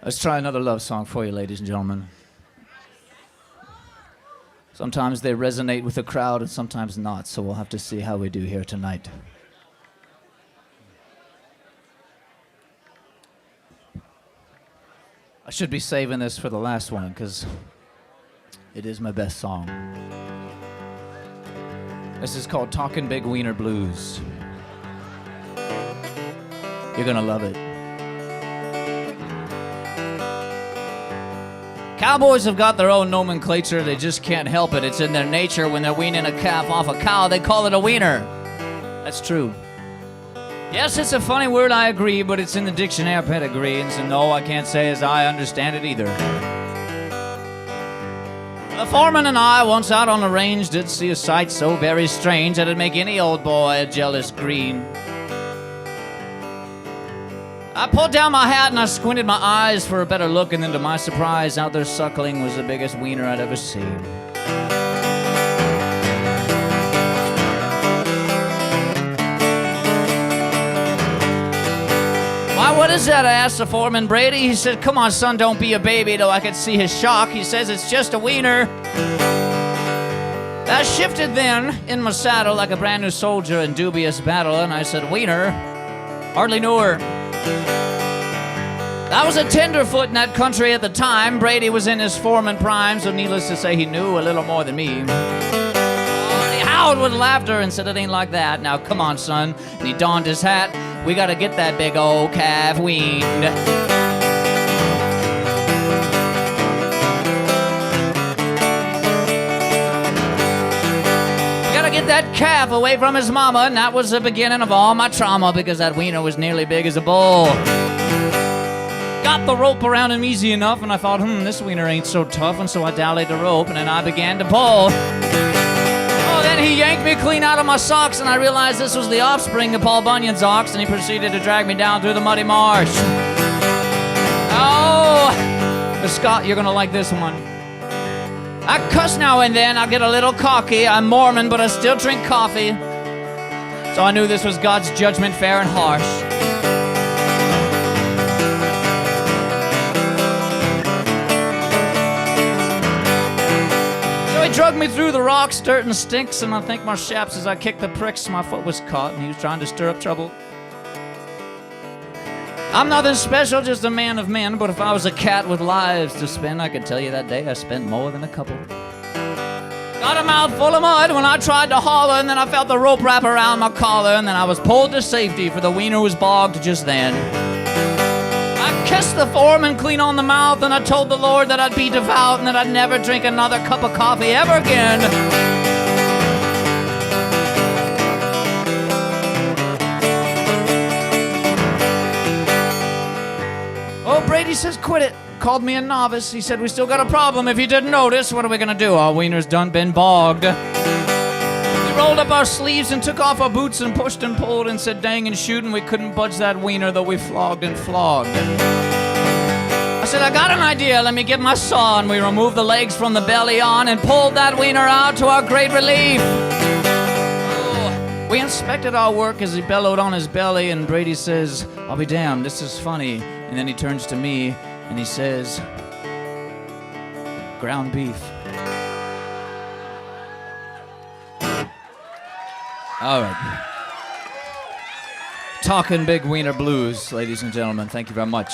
Let's try another love song for you, ladies and gentlemen. Sometimes they resonate with the crowd and sometimes not, so we'll have to see how we do here tonight. I should be saving this for the last one because it is my best song. This is called Talkin' Big Weaner Blues. You're gonna love it. Cowboys have got their own nomenclature, they just can't help it. It's in their nature. When they're weaning a calf off a cow, they call it a wiener. That's true. Yes, it's a funny word, I agree, but it's in the dictionary pedigree, and so no, I can't say as I understand it either. The foreman and I, once out on the range, did see a sight so very strange that it'd make any old boy a jealous green. I pulled down my hat and I squinted my eyes for a better look, and then to my surprise, out there suckling was the biggest wiener I'd ever seen. Why, what is that? I asked the foreman, Brady. He said, come on, son, don't be a baby, though I could see his shock. He says, it's just a wiener. I shifted then in my saddle like a brand new soldier in dubious battle, and I said, wiener, hardly knew her. I was a tenderfoot in that country at the time. Brady was in his foreman prime, so needless to say, he knew a little more than me. Oh, he howled with laughter and said, it ain't like that. Now, come on, son. And he donned his hat. We gotta get that big old calf weaned. We gotta get that calf away from his mama, and that was the beginning of all my trauma, because that wiener was nearly big as a bull. Got the rope around him easy enough, and I thought, this wiener ain't so tough, and so I dallied the rope, and then I began to pull. Oh, then he yanked me clean out of my socks, and I realized this was the offspring of Paul Bunyan's ox, and he proceeded to drag me down through the muddy marsh. Oh, Scott, you're gonna like this one. I cuss now and then, I get a little cocky, I'm Mormon, but I still drink coffee. So I knew this was God's judgment, fair and harsh. He drug me through the rocks, dirt, and stinks, and I think my shaps as I kicked the pricks. My foot was caught, and he was trying to stir up trouble. I'm nothing special, just a man of men, but if I was a cat with lives to spend, I could tell you that day I spent more than a couple. Got a mouth full of mud when I tried to holler, and then I felt the rope wrap around my collar, and then I was pulled to safety, for the wiener was bogged just then. I kissed the foreman clean on the mouth, and I told the Lord that I'd be devout and that I'd never drink another cup of coffee ever again. Oh, Brady says, quit it. Called me a novice. He said, we still got a problem if you didn't notice. What are we gonna do? Our wiener's done been bogged. We rolled up our sleeves and took off our boots and pushed and pulled and said, dang and shooting, we couldn't budge that wiener, though we flogged and flogged. I said, I got an idea, let me get my saw, and we removed the legs from the belly on and pulled that wiener out to our great relief. Oh, we inspected our work as he bellowed on his belly, and Brady says, I'll be damned, this is funny. And then he turns to me and he says, ground beef. All right. Talkin' Big Weaner Blues, ladies and gentlemen. Thank you very much.